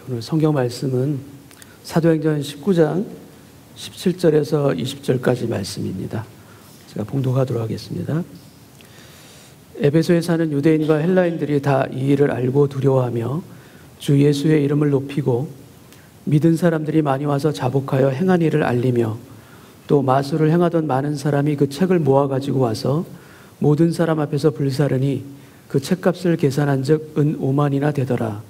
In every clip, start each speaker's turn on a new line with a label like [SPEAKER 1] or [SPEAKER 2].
[SPEAKER 1] 오늘 성경 말씀은 사도행전 19장 17절에서 20절까지 말씀입니다. 제가 봉독하도록 하겠습니다. 에베소에 사는 유대인과 헬라인들이 다 이 일을 알고 두려워하며 주 예수의 이름을 높이고 믿은 사람들이 많이 와서 자복하여 행한 일을 알리며 또 마술을 행하던 많은 사람이 그 책을 모아가지고 와서 모든 사람 앞에서 불사르니 그 책값을 계산한 즉 은 5만이나 되더라.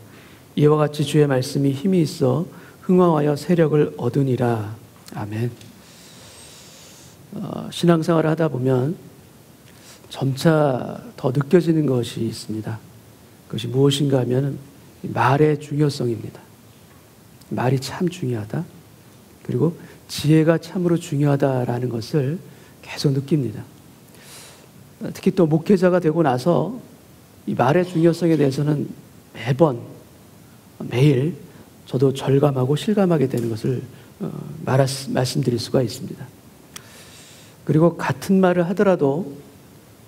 [SPEAKER 1] 이와 같이 주의 말씀이 힘이 있어 흥왕하여 세력을 얻으니라. 아멘. 신앙생활을 하다 보면 점차 더 느껴지는 것이 있습니다. 그것이 무엇인가 하면 말의 중요성입니다. 말이 참 중요하다. 그리고 지혜가 참으로 중요하다라는 것을 계속 느낍니다. 특히 또 목회자가 되고 나서 이 말의 중요성에 대해서는 매일 저도 절감하고 실감하게 되는 것을 말씀드릴 수가 있습니다. 그리고 같은 말을 하더라도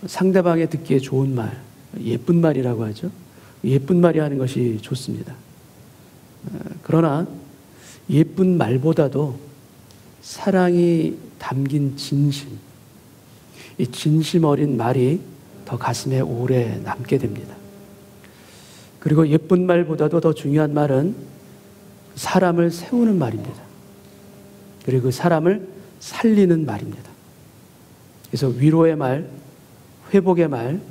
[SPEAKER 1] 상대방이 듣기에 좋은 말, 예쁜 말이라고 하죠. 예쁜 말이 하는 것이 좋습니다. 그러나 예쁜 말보다도 사랑이 담긴 진심, 이 진심 어린 말이 더 가슴에 오래 남게 됩니다. 그리고 예쁜 말보다도 더 중요한 말은 사람을 세우는 말입니다. 그리고 그 사람을 살리는 말입니다. 그래서 위로의 말, 회복의 말,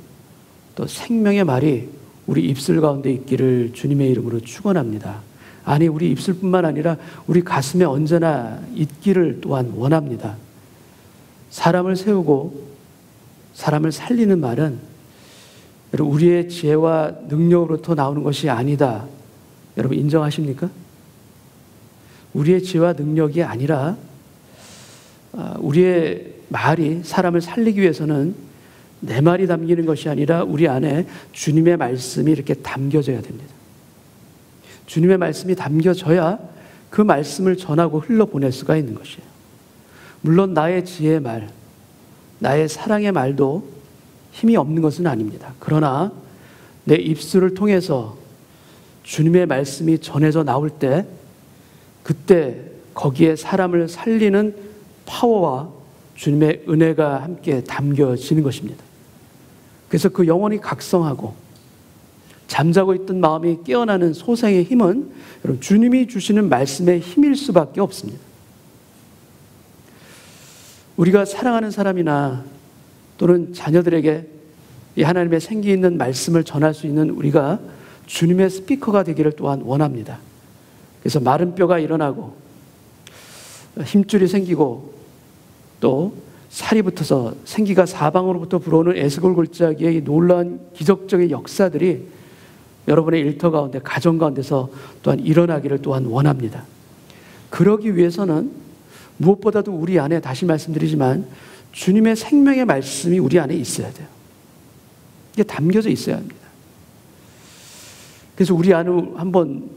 [SPEAKER 1] 또 생명의 말이 우리 입술 가운데 있기를 주님의 이름으로 축원합니다. 아니, 우리 입술뿐만 아니라 우리 가슴에 언제나 있기를 또한 원합니다. 사람을 세우고 사람을 살리는 말은 우리의 지혜와 능력으로부터 나오는 것이 아니다. 여러분 인정하십니까? 우리의 지혜와 능력이 아니라 우리의 말이 사람을 살리기 위해서는 내 말이 담기는 것이 아니라 우리 안에 주님의 말씀이 이렇게 담겨져야 됩니다. 주님의 말씀이 담겨져야 그 말씀을 전하고 흘러보낼 수가 있는 것이에요. 물론 나의 지혜의 말, 나의 사랑의 말도 힘이 없는 것은 아닙니다. 그러나 내 입술을 통해서 주님의 말씀이 전해져 나올 때 그때 거기에 사람을 살리는 파워와 주님의 은혜가 함께 담겨지는 것입니다. 그래서 그 영혼이 각성하고 잠자고 있던 마음이 깨어나는 소생의 힘은 여러분 주님이 주시는 말씀의 힘일 수밖에 없습니다. 우리가 사랑하는 사람이나 또는 자녀들에게 이 하나님의 생기 있는 말씀을 전할 수 있는 우리가 주님의 스피커가 되기를 또한 원합니다. 그래서 마른 뼈가 일어나고 힘줄이 생기고 또 살이 붙어서 생기가 사방으로부터 불어오는 에스골 골짜기의 놀라운 기적적인 역사들이 여러분의 일터 가운데 가정 가운데서 또한 일어나기를 또한 원합니다. 그러기 위해서는 무엇보다도 우리 안에 다시 말씀드리지만 주님의 생명의 말씀이 우리 안에 있어야 돼요. 이게 담겨져 있어야 합니다. 그래서 우리 안을 한번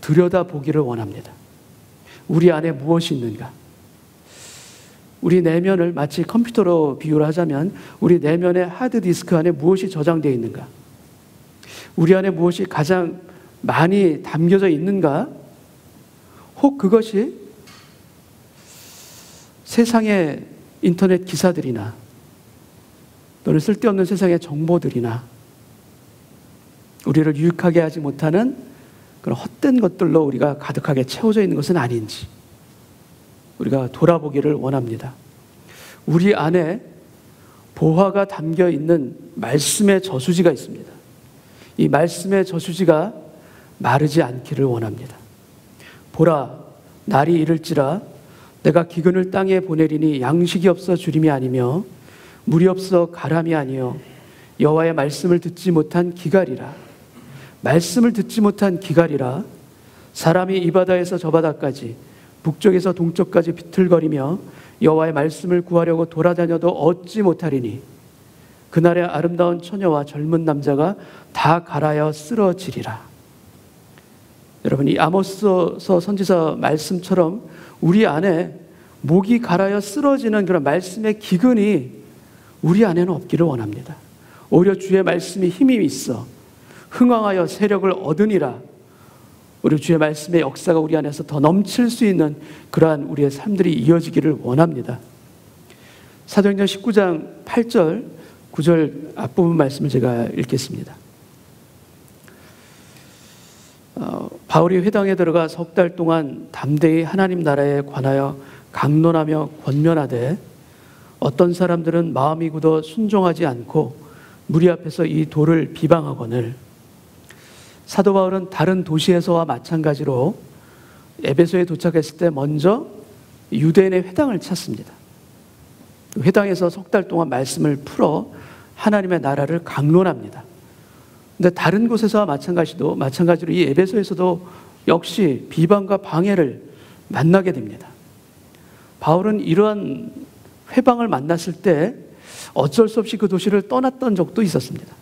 [SPEAKER 1] 들여다보기를 원합니다. 우리 안에 무엇이 있는가? 우리 내면을 마치 컴퓨터로 비유를 하자면 우리 내면의 하드디스크 안에 무엇이 저장되어 있는가? 우리 안에 무엇이 가장 많이 담겨져 있는가? 혹 그것이 세상의 인터넷 기사들이나 또는 쓸데없는 세상의 정보들이나 우리를 유익하게 하지 못하는 그런 헛된 것들로 우리가 가득하게 채워져 있는 것은 아닌지 우리가 돌아보기를 원합니다. 우리 안에 보화가 담겨 있는 말씀의 저수지가 있습니다. 이 말씀의 저수지가 마르지 않기를 원합니다. 보라, 날이 이를지라 내가 기근을 땅에 보내리니 양식이 없어 주림이 아니며 물이 없어 가람이 아니요 여호와의 말씀을 듣지 못한 기갈이라. 말씀을 듣지 못한 기갈이라. 사람이 이 바다에서 저 바다까지 북쪽에서 동쪽까지 비틀거리며 여호와의 말씀을 구하려고 돌아다녀도 얻지 못하리니 그날에 아름다운 처녀와 젊은 남자가 다 갈아여 쓰러지리라. 여러분 이 아모스서 선지자 말씀처럼 우리 안에 목이 갈아여 쓰러지는 그런 말씀의 기근이 우리 안에는 없기를 원합니다. 오히려 주의 말씀이 힘이 있어 흥왕하여 세력을 얻으니라. 우리 주의 말씀의 역사가 우리 안에서 더 넘칠 수 있는 그러한 우리의 삶들이 이어지기를 원합니다. 사도행전 19장 8절, 9절 앞부분 말씀을 제가 읽겠습니다. 바울이 회당에 들어가 석 달 동안 담대히 하나님 나라에 관하여 강론하며 권면하되 어떤 사람들은 마음이 굳어 순종하지 않고 무리 앞에서 이 도를 비방하거늘. 사도 바울은 다른 도시에서와 마찬가지로 에베소에 도착했을 때 먼저 유대인의 회당을 찾습니다. 회당에서 석 달 동안 말씀을 풀어 하나님의 나라를 강론합니다. 근데 다른 곳에서와 마찬가지로 이 에베소에서도 역시 비방과 방해를 만나게 됩니다. 바울은 이러한 회방을 만났을 때 어쩔 수 없이 그 도시를 떠났던 적도 있었습니다.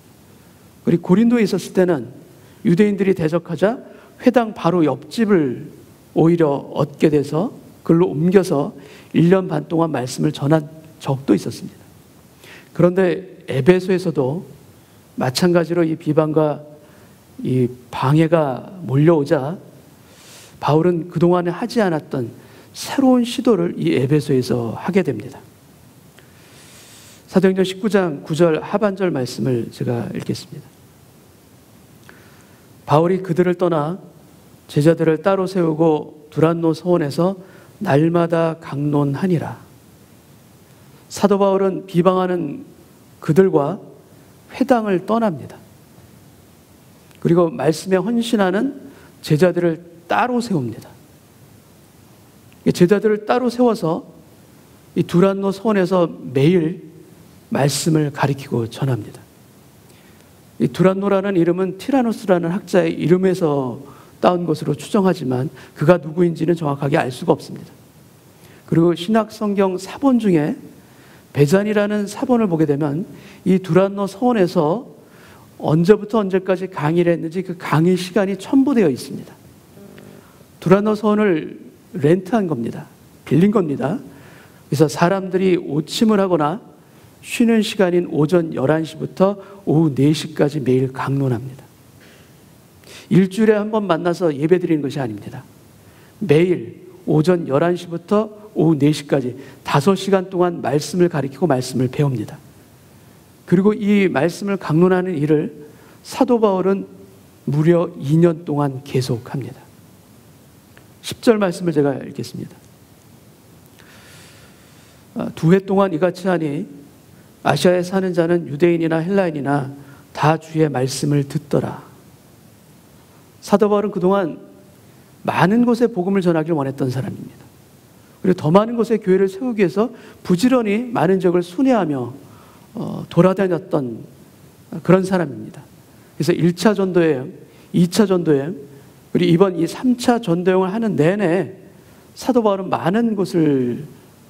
[SPEAKER 1] 그리고 고린도에 있었을 때는 유대인들이 대적하자 회당 바로 옆집을 오히려 얻게 돼서 그걸로 옮겨서 1년 반 동안 말씀을 전한 적도 있었습니다. 그런데 에베소에서도 마찬가지로 이 비방과 이 방해가 몰려오자 바울은 그동안에 하지 않았던 새로운 시도를 이 에베소에서 하게 됩니다. 사도행전 19장 9절 하반절 말씀을 제가 읽겠습니다. 바울이 그들을 떠나 제자들을 따로 세우고 두란노 서원에서 날마다 강론하니라. 사도 바울은 비방하는 그들과 회당을 떠납니다. 그리고 말씀에 헌신하는 제자들을 따로 세웁니다. 제자들을 따로 세워서 이 두란노 서원에서 매일 말씀을 가리키고 전합니다. 이 두란노라는 이름은 티라노스라는 학자의 이름에서 따온 것으로 추정하지만 그가 누구인지는 정확하게 알 수가 없습니다. 그리고 신약 성경 사본 중에 베잔이라는 사본을 보게 되면 이 두란노 서원에서 언제부터 언제까지 강의를 했는지 그 강의 시간이 첨부되어 있습니다. 두란노 서원을 렌트한 겁니다. 빌린 겁니다. 그래서 사람들이 오침을 하거나 쉬는 시간인 오전 11시부터 오후 4시까지 매일 강론합니다. 일주일에 한 번 만나서 예배 드리는 것이 아닙니다. 매일 오전 11시부터 오후 4시까지 5시간 동안 말씀을 가리키고 말씀을 배웁니다. 그리고 이 말씀을 강론하는 일을 사도 바울은 무려 2년 동안 계속합니다. 10절 말씀을 제가 읽겠습니다. 2해 동안 이같이 하니 아시아에 사는 자는 유대인이나 헬라인이나 다 주의 말씀을 듣더라. 사도 바울은 그동안 많은 곳에 복음을 전하길 원했던 사람입니다. 그리고 더 많은 곳에 교회를 세우기 위해서 부지런히 많은 지역을 순회하며 돌아다녔던 그런 사람입니다. 그래서 1차 전도여행, 2차 전도여행, 그리고 이번 이 3차 전도여행을 하는 내내 사도 바울은 많은 곳을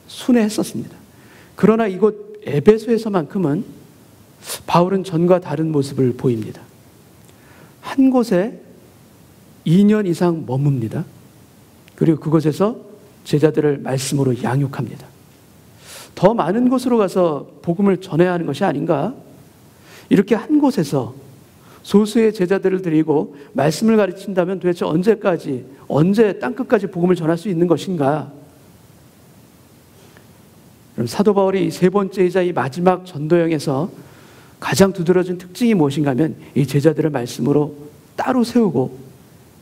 [SPEAKER 1] 순회했었습니다. 그러나 이곳 에베소에서만큼은 바울은 전과 다른 모습을 보입니다. 한 곳에 2년 이상 머뭅니다. 그리고 그곳에서 제자들을 말씀으로 양육합니다. 더 많은 곳으로 가서 복음을 전해야 하는 것이 아닌가? 이렇게 한 곳에서 소수의 제자들을 드리고 말씀을 가르친다면 도대체 언제 땅끝까지 복음을 전할 수 있는 것인가? 그럼 사도 바울이 세 번째이자 이 마지막 전도여행에서 가장 두드러진 특징이 무엇인가 하면 이 제자들을 말씀으로 따로 세우고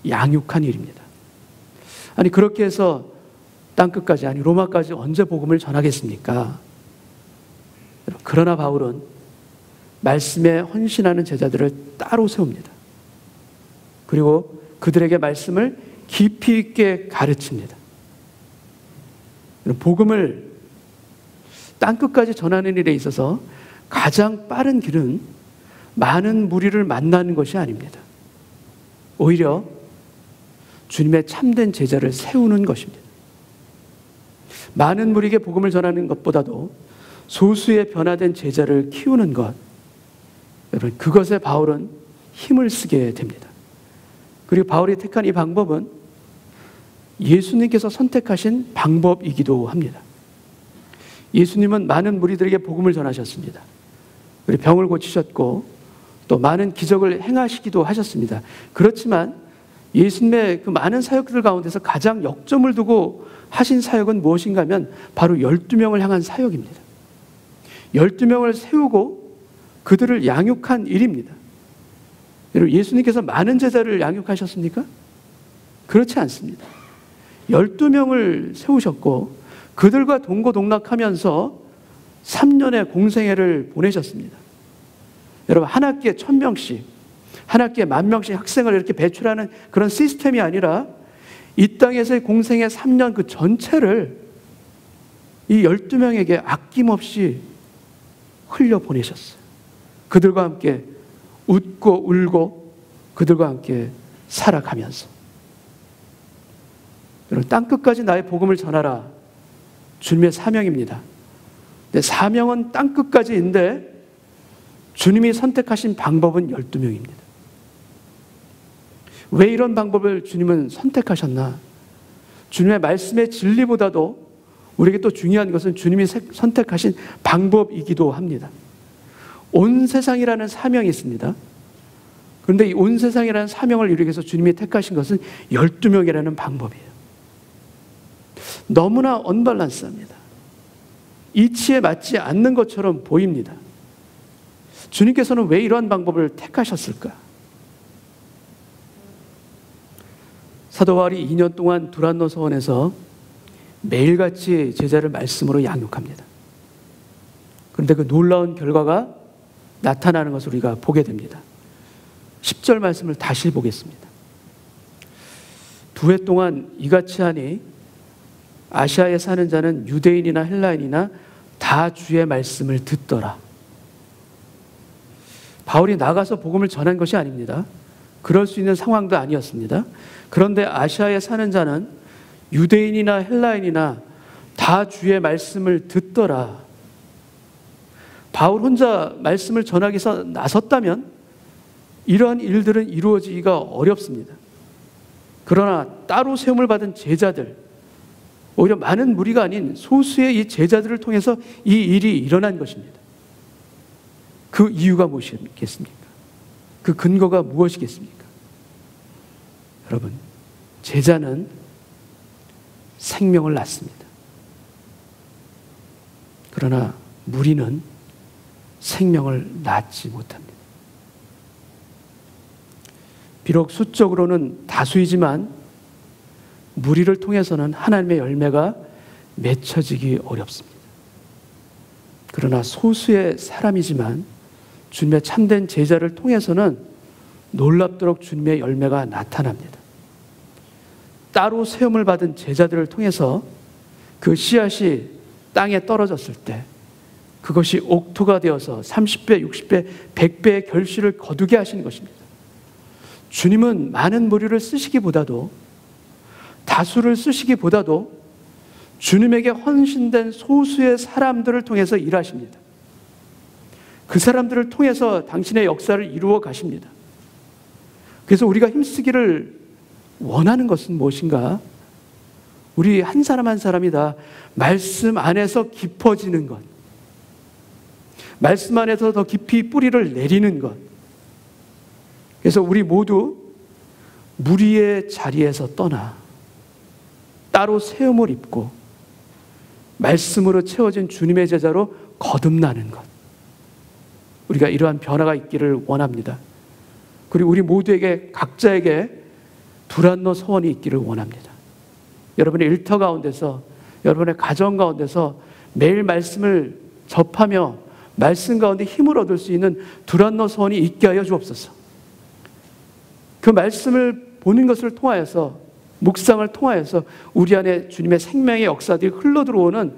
[SPEAKER 1] 양육한 일입니다. 아니 그렇게 해서 땅끝까지, 아니 로마까지 언제 복음을 전하겠습니까? 그러나 바울은 말씀에 헌신하는 제자들을 따로 세웁니다. 그리고 그들에게 말씀을 깊이 있게 가르칩니다. 복음을 땅끝까지 전하는 일에 있어서 가장 빠른 길은 많은 무리를 만나는 것이 아닙니다. 오히려 주님의 참된 제자를 세우는 것입니다. 많은 무리에게 복음을 전하는 것보다도 소수의 변화된 제자를 키우는 것, 여러분 그것에 바울은 힘을 쓰게 됩니다. 그리고 바울이 택한 이 방법은 예수님께서 선택하신 방법이기도 합니다. 예수님은 많은 무리들에게 복음을 전하셨습니다. 그리고 병을 고치셨고 또 많은 기적을 행하시기도 하셨습니다. 그렇지만 예수님의 그 많은 사역들 가운데서 가장 역점을 두고 하신 사역은 무엇인가 하면 바로 12명을 향한 사역입니다. 12명을 세우고 그들을 양육한 일입니다. 여러분, 예수님께서 많은 제자를 양육하셨습니까? 그렇지 않습니다. 12명을 세우셨고 그들과 동고동락하면서 3년의 공생애를 보내셨습니다. 여러분, 한 학기에 1000명씩, 한 학기에 10,000명씩 학생을 이렇게 배출하는 그런 시스템이 아니라 이 땅에서의 공생애 3년 그 전체를 이 12명에게 아낌없이 흘려보내셨어요. 그들과 함께 웃고 울고 그들과 함께 살아가면서. 여러분, 땅끝까지 나의 복음을 전하라. 주님의 사명입니다. 근데 사명은 땅끝까지인데 주님이 선택하신 방법은 12명입니다. 왜 이런 방법을 주님은 선택하셨나? 주님의 말씀의 진리보다도 우리에게 또 중요한 것은 주님이 선택하신 방법이기도 합니다. 온 세상이라는 사명이 있습니다. 그런데 이 온 세상이라는 사명을 이루기 위해서 주님이 택하신 것은 12명이라는 방법이에요. 너무나 언밸런스합니다. 이치에 맞지 않는 것처럼 보입니다. 주님께서는 왜 이러한 방법을 택하셨을까? 사도 바울이 2년 동안 두란노 서원에서 매일같이 제자를 말씀으로 양육합니다. 그런데 그 놀라운 결과가 나타나는 것을 우리가 보게 됩니다. 10절 말씀을 다시 보겠습니다. 2해 동안 이같이 하니 아시아에 사는 자는 유대인이나 헬라인이나 다 주의 말씀을 듣더라. 바울이 나가서 복음을 전한 것이 아닙니다. 그럴 수 있는 상황도 아니었습니다. 그런데 아시아에 사는 자는 유대인이나 헬라인이나 다 주의 말씀을 듣더라. 바울 혼자 말씀을 전하기 위해서 나섰다면 이러한 일들은 이루어지기가 어렵습니다. 그러나 따로 세움을 받은 제자들, 오히려 많은 무리가 아닌 소수의 이 제자들을 통해서 이 일이 일어난 것입니다. 그 이유가 무엇이겠습니까? 그 근거가 무엇이겠습니까? 여러분, 제자는 생명을 낳습니다. 그러나 무리는 생명을 낳지 못합니다. 비록 수적으로는 다수이지만 무리를 통해서는 하나님의 열매가 맺혀지기 어렵습니다. 그러나 소수의 사람이지만 주님의 참된 제자를 통해서는 놀랍도록 주님의 열매가 나타납니다. 따로 세움을 받은 제자들을 통해서 그 씨앗이 땅에 떨어졌을 때 그것이 옥토가 되어서 30배, 60배, 100배의 결실을 거두게 하시는 것입니다. 주님은 많은 무리를 쓰시기보다도, 다수를 쓰시기보다도 주님에게 헌신된 소수의 사람들을 통해서 일하십니다. 그 사람들을 통해서 당신의 역사를 이루어 가십니다. 그래서 우리가 힘쓰기를 원하는 것은 무엇인가? 우리 한 사람 한 사람이 다 말씀 안에서 깊어지는 것, 말씀 안에서 더 깊이 뿌리를 내리는 것. 그래서 우리 모두 무리의 자리에서 떠나 따로 세움을 입고 말씀으로 채워진 주님의 제자로 거듭나는 것. 우리가 이러한 변화가 있기를 원합니다. 그리고 우리 모두에게, 각자에게 두란노 소원이 있기를 원합니다. 여러분의 일터 가운데서, 여러분의 가정 가운데서 매일 말씀을 접하며 말씀 가운데 힘을 얻을 수 있는 두란노 소원이 있게 하여 주옵소서. 그 말씀을 보는 것을 통하여서, 묵상을 통하여서 우리 안에 주님의 생명의 역사들이 흘러들어오는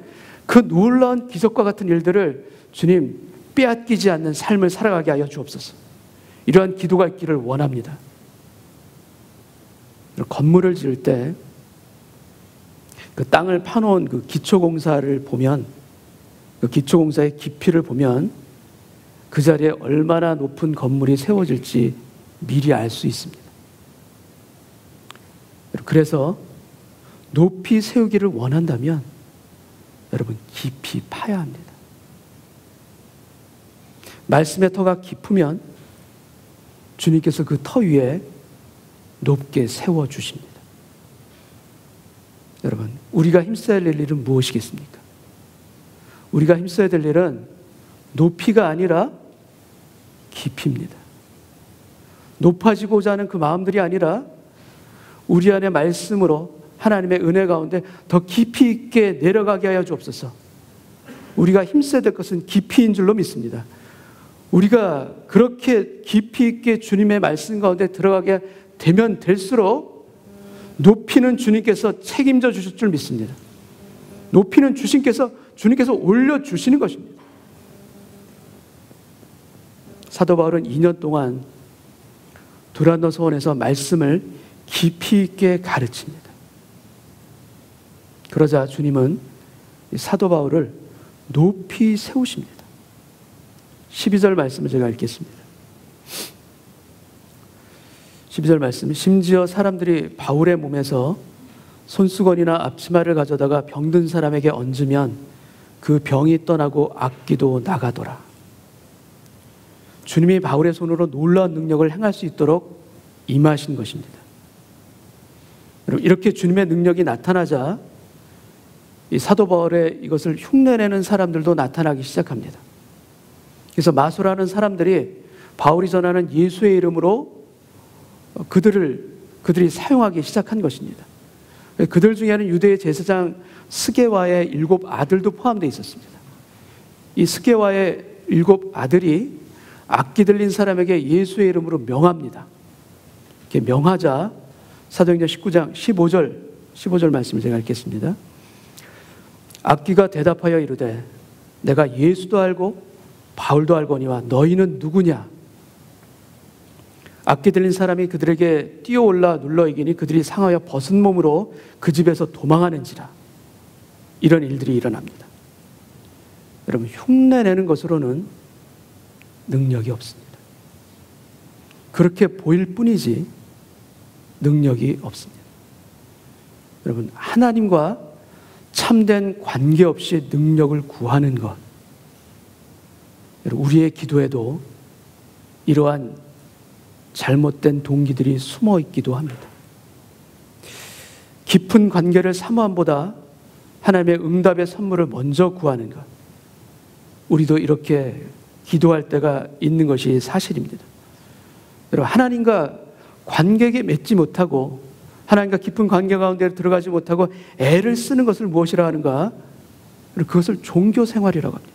[SPEAKER 1] 그 놀라운 기적과 같은 일들을 주님 빼앗기지 않는 삶을 살아가게 하여 주옵소서. 이러한 기도가 있기를 원합니다. 건물을 지을 때 그 땅을 파놓은 그 기초공사를 보면, 그 기초공사의 깊이를 보면 그 자리에 얼마나 높은 건물이 세워질지 미리 알 수 있습니다. 그래서 높이 세우기를 원한다면 여러분 깊이 파야 합니다. 말씀의 터가 깊으면 주님께서 그 터 위에 높게 세워주십니다. 여러분, 우리가 힘써야 될 일은 무엇이겠습니까? 우리가 힘써야 될 일은 높이가 아니라 깊이입니다. 높아지고자 하는 그 마음들이 아니라 우리 안에 말씀으로 하나님의 은혜 가운데 더 깊이 있게 내려가게 하여 주옵소서. 우리가 힘써야 될 것은 깊이인 줄로 믿습니다. 우리가 그렇게 깊이 있게 주님의 말씀 가운데 들어가게 되면 될수록 높이는 주님께서 책임져 주실 줄 믿습니다. 높이는 주님께서 올려주시는 것입니다. 사도 바울은 2년 동안 두란노 서원에서 말씀을 깊이 있게 가르칩니다. 그러자 주님은 사도 바울을 높이 세우십니다. 12절 말씀을 제가 읽겠습니다. 12절 말씀, 심지어 사람들이 바울의 몸에서 손수건이나 앞치마를 가져다가 병든 사람에게 얹으면 그 병이 떠나고 악기도 나가더라. 주님이 바울의 손으로 놀라운 능력을 행할 수 있도록 임하신 것입니다. 여러분, 이렇게 주님의 능력이 나타나자 이 사도 바울의 이것을 흉내내는 사람들도 나타나기 시작합니다. 그래서 마소라는 사람들이 바울이 전하는 예수의 이름으로 그들이 사용하기 시작한 것입니다. 그들 중에는 유대의 제사장 스게와의 7 아들도 포함되어 있었습니다. 이 스게와의 7 아들이 악기 들린 사람에게 예수의 이름으로 명합니다. 이렇게 명하자 사도행전 19장 15절 말씀을 제가 읽겠습니다. 악기가 대답하여 이르되 내가 예수도 알고 바울도 알거니와 너희는 누구냐? 악기 들린 사람이 그들에게 뛰어올라 눌러 이기니 그들이 상하여 벗은 몸으로 그 집에서 도망하는지라. 이런 일들이 일어납니다. 여러분, 흉내내는 것으로는 능력이 없습니다. 그렇게 보일 뿐이지 능력이 없습니다. 여러분, 하나님과 참된 관계 없이 능력을 구하는 것, 여러분, 우리의 기도에도 이러한 잘못된 동기들이 숨어 있기도 합니다. 깊은 관계를 사모함보다 하나님의 응답의 선물을 먼저 구하는 것, 우리도 이렇게 기도할 때가 있는 것이 사실입니다. 여러분, 하나님과 관계에 맺지 못하고 하나님과 깊은 관계 가운데 들어가지 못하고 애를 쓰는 것을 무엇이라 하는가? 그것을 종교 생활이라고 합니다.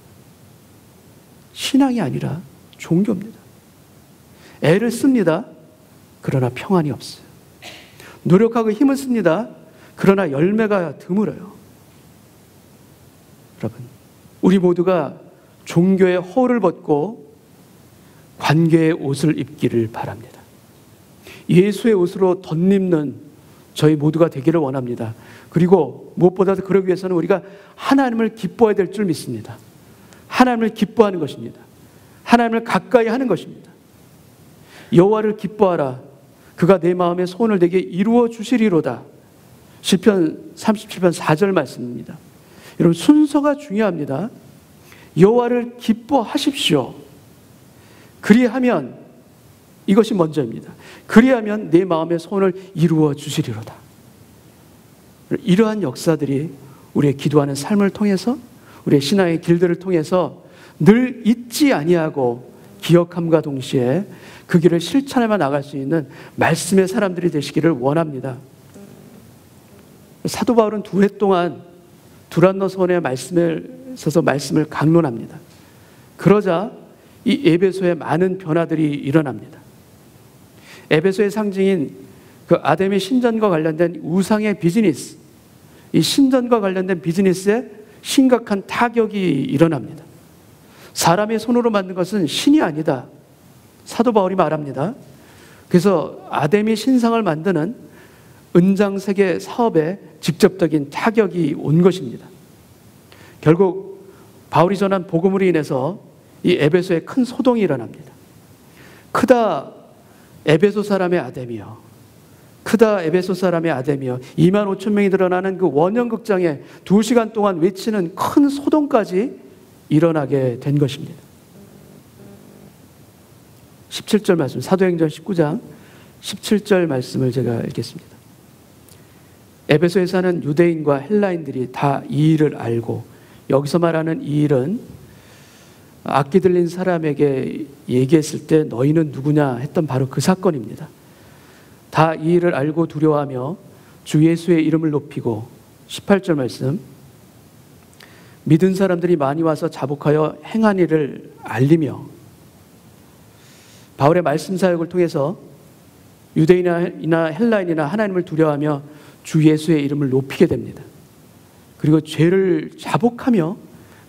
[SPEAKER 1] 신앙이 아니라 종교입니다. 애를 씁니다. 그러나 평안이 없어요. 노력하고 힘을 씁니다. 그러나 열매가 드물어요. 여러분, 우리 모두가 종교의 허울을 벗고 관계의 옷을 입기를 바랍니다. 예수의 옷으로 덧입는 저희 모두가 되기를 원합니다. 그리고 무엇보다도 그러기 위해서는 우리가 하나님을 기뻐해야 될 줄 믿습니다. 하나님을 기뻐하는 것입니다. 하나님을 가까이 하는 것입니다. 여호와를 기뻐하라. 그가 내 마음에 소원을 내게 이루어 주시리로다. 시편 37편 4절 말씀입니다. 여러분, 순서가 중요합니다. 여호와를 기뻐하십시오. 그리하면, 이것이 먼저입니다. 그리하면 내 마음의 소원을 이루어 주시리로다. 이러한 역사들이 우리의 기도하는 삶을 통해서, 우리의 신앙의 길들을 통해서 늘 잊지 아니하고 기억함과 동시에 그 길을 실천해만 나갈 수 있는 말씀의 사람들이 되시기를 원합니다. 사도 바울은 2해 동안 두란노 서원의 말씀을 써서 말씀을 강론합니다. 그러자 이 에베소에 많은 변화들이 일어납니다. 에베소의 상징인 그 아담의 신전과 관련된 우상의 비즈니스, 이 신전과 관련된 비즈니스에 심각한 타격이 일어납니다. 사람의 손으로 만든 것은 신이 아니다. 사도 바울이 말합니다. 그래서 아담이 신상을 만드는 은장세계 사업에 직접적인 타격이 온 것입니다. 결국 바울이 전한 복음으로 인해서 이 에베소에 큰 소동이 일어납니다. 크다 에베소 사람의 아담이여, 크다 에베소 사람의 아담이여, 25,000명이 드러나는 그 원형극장에 2시간 동안 외치는 큰 소동까지 일어나게 된 것입니다. 17절 말씀, 사도행전 19장 17절 말씀을 제가 읽겠습니다. 에베소에 사는 유대인과 헬라인들이 다 이 일을 알고, 여기서 말하는 이 일은 악기 들린 사람에게 얘기했을 때 너희는 누구냐 했던 바로 그 사건입니다. 다 이 일을 알고 두려워하며 주 예수의 이름을 높이고, 18절 말씀, 믿은 사람들이 많이 와서 자복하여 행한 일을 알리며, 바울의 말씀 사역을 통해서 유대인이나 헬라인이나 하나님을 두려워하며 주 예수의 이름을 높이게 됩니다. 그리고 죄를 자복하며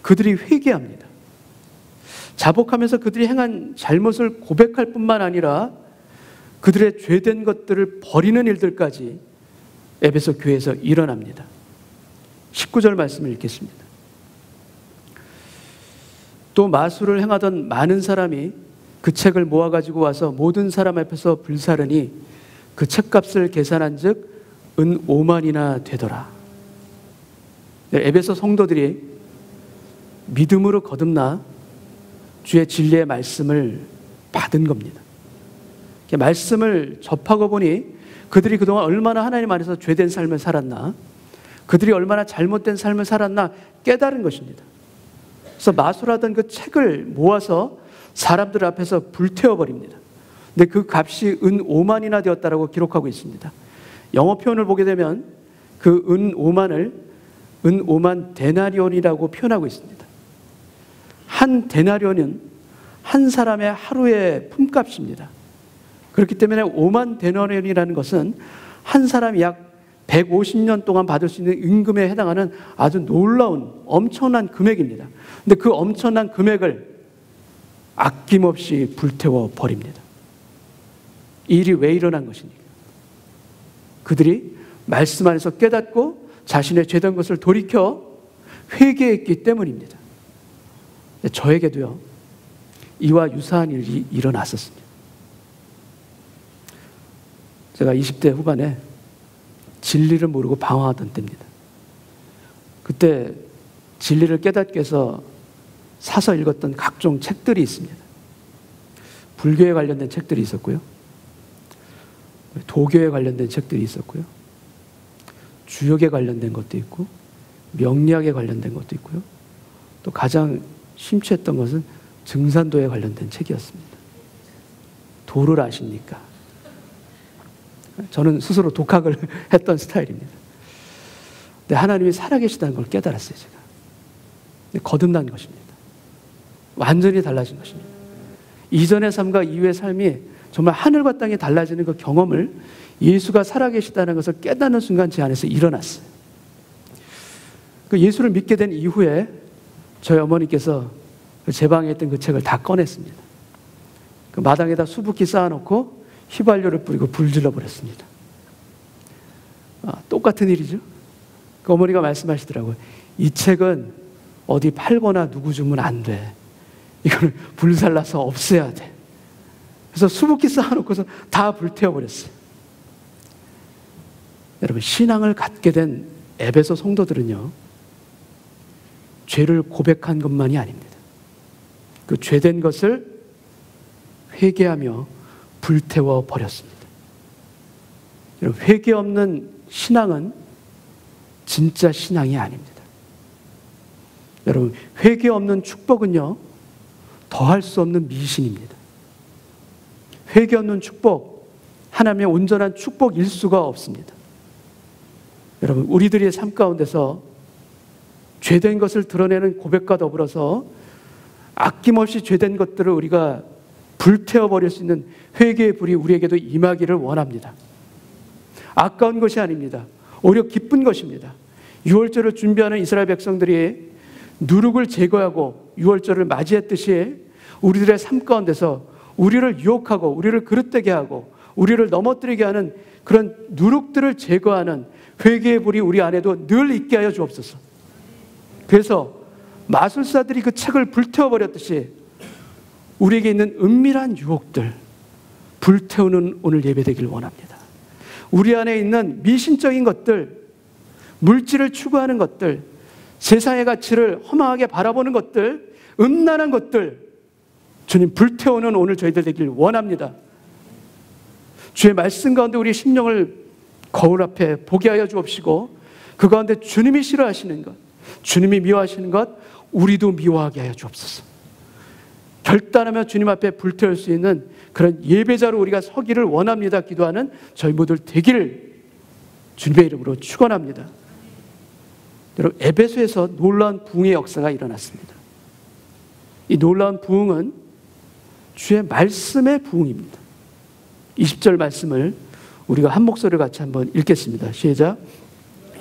[SPEAKER 1] 그들이 회개합니다. 자복하면서 그들이 행한 잘못을 고백할 뿐만 아니라 그들의 죄된 것들을 버리는 일들까지 에베소 교회에서 일어납니다. 19절 말씀을 읽겠습니다. 또 마술을 행하던 많은 사람이 그 책을 모아가지고 와서 모든 사람 앞에서 불사르니 그 책값을 계산한 즉 은 5만이나 되더라. 에베소 성도들이 믿음으로 거듭나 주의 진리의 말씀을 받은 겁니다. 말씀을 접하고 보니 그들이 그동안 얼마나 하나님 안에서 죄된 삶을 살았나, 그들이 얼마나 잘못된 삶을 살았나 깨달은 것입니다. 그래서 마술하던 그 책을 모아서 사람들 앞에서 불태워버립니다. 근데 그 값이 은 5만이나 되었다라고 기록하고 있습니다. 영어 표현을 보게 되면 그 은 5만을 은 5만 데나리온이라고 표현하고 있습니다. 한 데나리온은 한 사람의 하루의 품값입니다. 그렇기 때문에 5만 데나리온이라는 것은 한 사람이 약 150년 동안 받을 수 있는 임금에 해당하는 아주 놀라운 엄청난 금액입니다. 근데 그 엄청난 금액을 아낌없이 불태워 버립니다. 이 일이 왜 일어난 것입니까? 그들이 말씀 안에서 깨닫고 자신의 죄된 것을 돌이켜 회개했기 때문입니다. 저에게도요, 이와 유사한 일이 일어났었습니다. 제가 20대 후반에 진리를 모르고 방황하던 때입니다. 그때 진리를 깨닫게 해서 사서 읽었던 각종 책들이 있습니다. 불교에 관련된 책들이 있었고요, 도교에 관련된 책들이 있었고요, 주역에 관련된 것도 있고, 명리학에 관련된 것도 있고요, 또 가장 심취했던 것은 증산도에 관련된 책이었습니다. 도를 아십니까? 저는 스스로 독학을 했던 스타일입니다. 근데 하나님이 살아계시다는 걸 깨달았어요, 제가. 근데 거듭난 것입니다. 완전히 달라진 것입니다. 이전의 삶과 이후의 삶이 정말 하늘과 땅이 달라지는 그 경험을 예수가 살아계시다는 것을 깨닫는 순간 제 안에서 일어났어요. 그 예수를 믿게 된 이후에 저희 어머니께서 제 방에 있던 그 책을 다 꺼냈습니다. 그 마당에다 수북히 쌓아놓고 휘발유를 뿌리고 불질러 버렸습니다. 똑같은 일이죠. 그 어머니가 말씀하시더라고요. 이 책은 어디 팔거나 누구 주면 안 돼. 이거는 불살라서 없애야 돼. 그래서 수북히 쌓아놓고서 다 불태워버렸어요. 여러분, 신앙을 갖게 된 에베소 성도들은요, 죄를 고백한 것만이 아닙니다. 그 죄된 것을 회개하며 불태워 버렸습니다. 여러분, 회개 없는 신앙은 진짜 신앙이 아닙니다. 여러분, 회개 없는 축복은요, 더할 수 없는 미신입니다. 회개 없는 축복, 하나님의 온전한 축복일 수가 없습니다. 여러분, 우리들의 삶 가운데서 죄된 것을 드러내는 고백과 더불어서 아낌없이 죄된 것들을 우리가 불태워버릴 수 있는 회개의 불이 우리에게도 임하기를 원합니다. 아까운 것이 아닙니다. 오히려 기쁜 것입니다. 유월절을 준비하는 이스라엘 백성들이 누룩을 제거하고 유월절을 맞이했듯이 우리들의 삶 가운데서 우리를 유혹하고 우리를 그릇되게 하고 우리를 넘어뜨리게 하는 그런 누룩들을 제거하는 회개의 불이 우리 안에도 늘 있게 하여 주옵소서. 그래서 마술사들이 그 책을 불태워버렸듯이 우리에게 있는 은밀한 유혹들 불태우는 오늘 예배되길 원합니다. 우리 안에 있는 미신적인 것들, 물질을 추구하는 것들, 세상의 가치를 허망하게 바라보는 것들, 음란한 것들, 주님 불태우는 오늘 저희들 되길 원합니다. 주의 말씀 가운데 우리의 심령을 거울 앞에 보게 하여 주옵시고, 그 가운데 주님이 싫어하시는 것, 주님이 미워하시는 것, 우리도 미워하게 하여 주옵소서. 결단하며 주님 앞에 불태울 수 있는 그런 예배자로 우리가 서기를 원합니다. 기도하는 저희 모두 되기를 주님의 이름으로 축원합니다. 여러분, 에베소에서 놀라운 부흥의 역사가 일어났습니다. 이 놀라운 부흥은 주의 말씀의 부흥입니다. 20절 말씀을 우리가 한 목소리를 같이 한번 읽겠습니다. 시작.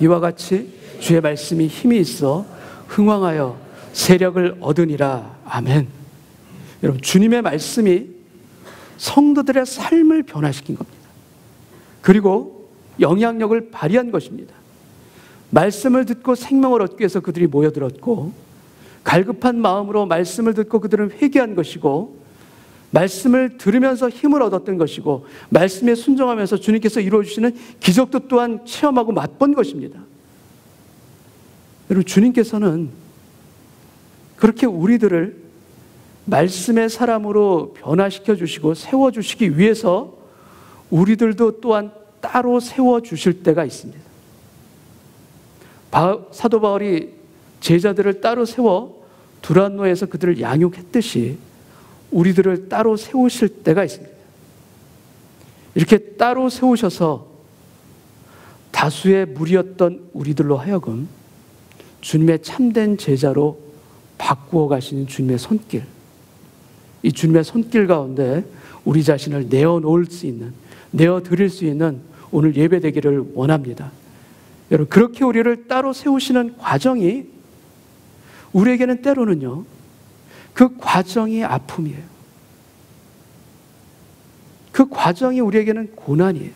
[SPEAKER 1] 이와 같이 주의 말씀이 힘이 있어 흥왕하여 세력을 얻으니라. 아멘. 여러분, 주님의 말씀이 성도들의 삶을 변화시킨 겁니다. 그리고 영향력을 발휘한 것입니다. 말씀을 듣고 생명을 얻기 위해서 그들이 모여들었고, 갈급한 마음으로 말씀을 듣고 그들은 회개한 것이고, 말씀을 들으면서 힘을 얻었던 것이고, 말씀에 순종하면서 주님께서 이루어주시는 기적도 또한 체험하고 맛본 것입니다. 여러분, 주님께서는 그렇게 우리들을 말씀의 사람으로 변화시켜 주시고 세워주시기 위해서 우리들도 또한 따로 세워주실 때가 있습니다. 사도 바울이 제자들을 따로 세워 두란노에서 그들을 양육했듯이 우리들을 따로 세우실 때가 있습니다. 이렇게 따로 세우셔서 다수의 무리였던 우리들로 하여금 주님의 참된 제자로 바꾸어 가시는 주님의 손길, 이 주님의 손길 가운데 우리 자신을 내어놓을 수 있는, 내어드릴 수 있는 오늘 예배 되기를 원합니다. 여러분, 그렇게 우리를 따로 세우시는 과정이 우리에게는 때로는요, 그 과정이 아픔이에요. 그 과정이 우리에게는 고난이에요.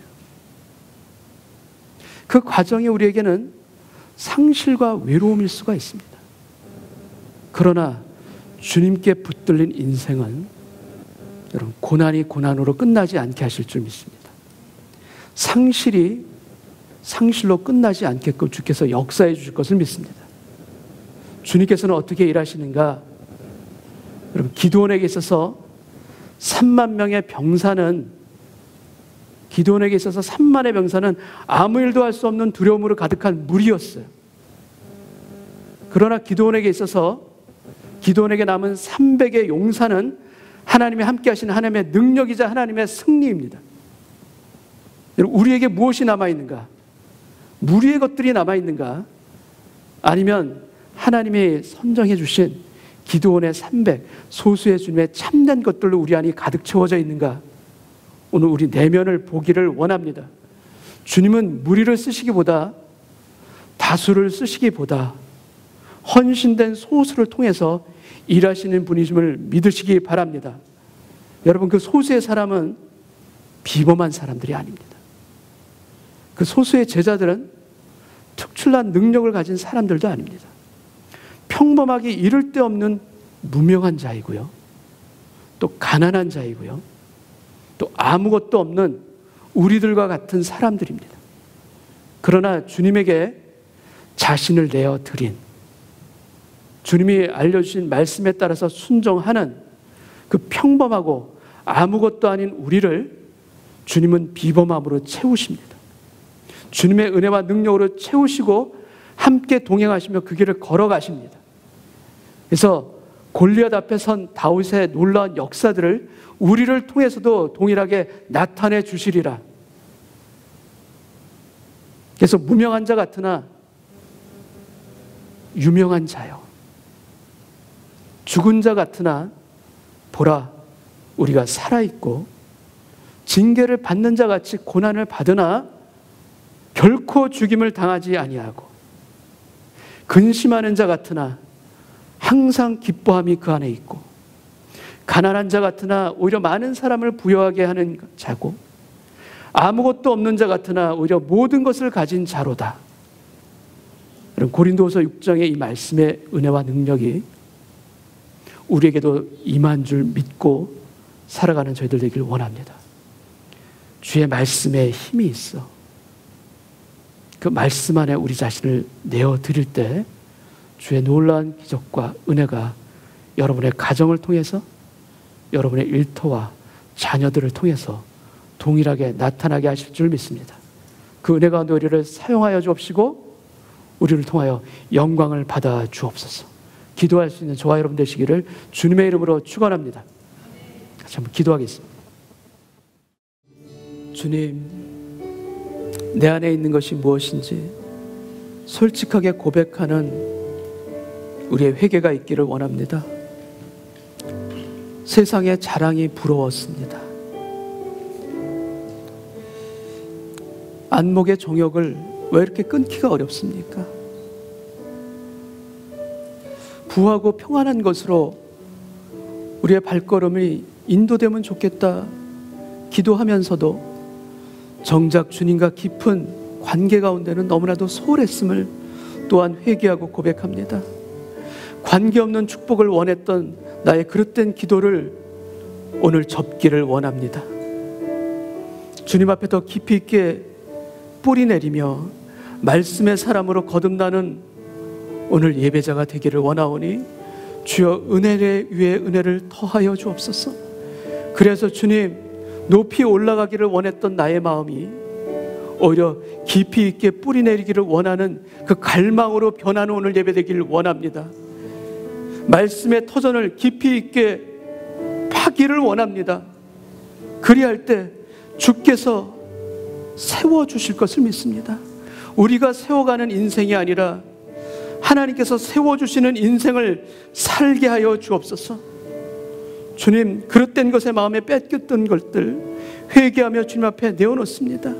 [SPEAKER 1] 그 과정이 우리에게는 상실과 외로움일 수가 있습니다. 그러나 주님께 붙들린 인생은 여러분, 고난이 고난으로 끝나지 않게 하실 줄 믿습니다. 상실이 상실로 끝나지 않게끔 주께서 역사해 주실 것을 믿습니다. 주님께서는 어떻게 일하시는가? 여러분, 기드온에게 있어서 3만 명의 병사는, 기드온에게 있어서 3만의 병사는 아무 일도 할 수 없는 두려움으로 가득한 무리였어요. 그러나 기드온에게 있어서, 기드온에게 남은 300의 용사는 하나님이 함께 하시는 하나님의 능력이자 하나님의 승리입니다. 여러분, 우리에게 무엇이 남아있는가? 무리의 것들이 남아있는가? 아니면 하나님이 선정해 주신 기드온의 300, 소수의 주님의 참된 것들로 우리 안이 가득 채워져 있는가? 오늘 우리 내면을 보기를 원합니다. 주님은 무리를 쓰시기보다, 다수를 쓰시기보다 헌신된 소수를 통해서 일하시는 분이심을 믿으시기 바랍니다. 여러분, 그 소수의 사람은 비범한 사람들이 아닙니다. 그 소수의 제자들은 특출난 능력을 가진 사람들도 아닙니다. 평범하게 이를 데 없는 무명한 자이고요, 또 가난한 자이고요, 또 아무것도 없는 우리들과 같은 사람들입니다. 그러나 주님에게 자신을 내어 드린, 주님이 알려주신 말씀에 따라서 순종하는 그 평범하고 아무것도 아닌 우리를 주님은 비범함으로 채우십니다. 주님의 은혜와 능력으로 채우시고 함께 동행하시며 그 길을 걸어가십니다. 그래서 골리앗 앞에 선 다윗의 놀라운 역사들을 우리를 통해서도 동일하게 나타내 주시리라. 그래서 무명한 자 같으나 유명한 자요, 죽은 자 같으나 보라 우리가 살아있고, 징계를 받는 자 같이 고난을 받으나 결코 죽임을 당하지 아니하고, 근심하는 자 같으나 항상 기뻐함이 그 안에 있고, 가난한 자 같으나 오히려 많은 사람을 부여하게 하는 자고, 아무것도 없는 자 같으나 오히려 모든 것을 가진 자로다. 고린도후서 6장의 이 말씀의 은혜와 능력이 우리에게도 임한 줄 믿고 살아가는 저희들 되길 원합니다. 주의 말씀에 힘이 있어 그 말씀 안에 우리 자신을 내어드릴 때 주의 놀라운 기적과 은혜가 여러분의 가정을 통해서, 여러분의 일터와 자녀들을 통해서 동일하게 나타나게 하실 줄 믿습니다. 그 은혜 가운데 우리를 사용하여 주옵시고 우리를 통하여 영광을 받아 주옵소서. 기도할 수 있는 저와 여러분 되시기를 주님의 이름으로 축원합니다. 같이 한번 기도하겠습니다. 주님, 내 안에 있는 것이 무엇인지 솔직하게 고백하는 우리의 회개가 있기를 원합니다. 세상의 자랑이 부러웠습니다. 안목의 정욕을 왜 이렇게 끊기가 어렵습니까? 부하고 평안한 것으로 우리의 발걸음이 인도되면 좋겠다 기도하면서도 정작 주님과 깊은 관계 가운데는 너무나도 소홀했음을 또한 회개하고 고백합니다. 관계없는 축복을 원했던 나의 그릇된 기도를 오늘 접기를 원합니다. 주님 앞에 더 깊이 있게 뿌리 내리며 말씀의 사람으로 거듭나는 오늘 예배자가 되기를 원하오니 주여 은혜 위에 은혜를 더하여 주옵소서. 그래서 주님, 높이 올라가기를 원했던 나의 마음이 오히려 깊이 있게 뿌리 내리기를 원하는 그 갈망으로 변하는 오늘 예배 되기를 원합니다. 말씀의 터전을 깊이 있게 파기를 원합니다. 그리할 때 주께서 세워주실 것을 믿습니다. 우리가 세워가는 인생이 아니라 하나님께서 세워주시는 인생을 살게 하여 주옵소서. 주님, 그릇된 것에 마음에 뺏겼던 것들 회개하며 주님 앞에 내어놓습니다.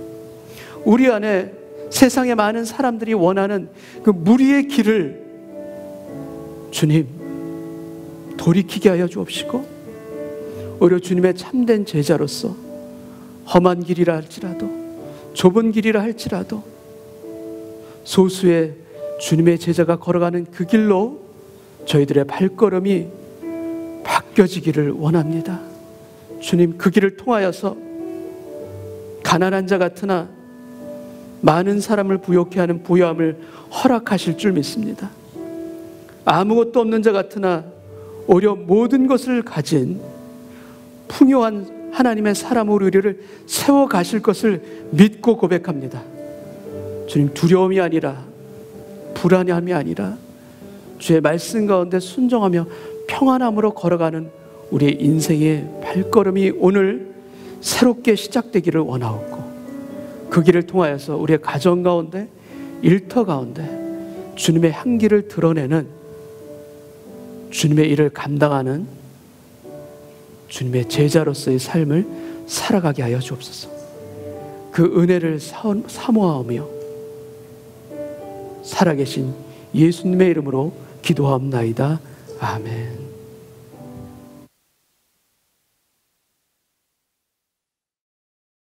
[SPEAKER 1] 우리 안에 세상에 많은 사람들이 원하는 그 무리의 길을 주님 돌이키게 하여 주옵시고 오히려 주님의 참된 제자로서 험한 길이라 할지라도 좁은 길이라 할지라도 소수의 주님의 제자가 걸어가는 그 길로 저희들의 발걸음이 바뀌어지기를 원합니다. 주님, 그 길을 통하여서 가난한 자 같으나 많은 사람을 부욕해 하는 부요함을 허락하실 줄 믿습니다. 아무것도 없는 자 같으나 오히려 모든 것을 가진 풍요한 하나님의 사람으로 우리를 세워가실 것을 믿고 고백합니다. 주님, 두려움이 아니라 불안함이 아니라 주의 말씀 가운데 순종하며 평안함으로 걸어가는 우리의 인생의 발걸음이 오늘 새롭게 시작되기를 원하옵고 그 길을 통하여서 우리의 가정 가운데 일터 가운데 주님의 향기를 드러내는 주님의 일을 감당하는 주님의 제자로서의 삶을 살아가게 하여 주옵소서. 그 은혜를 사모하며 살아계신 예수님의 이름으로 기도하옵나이다. 아멘.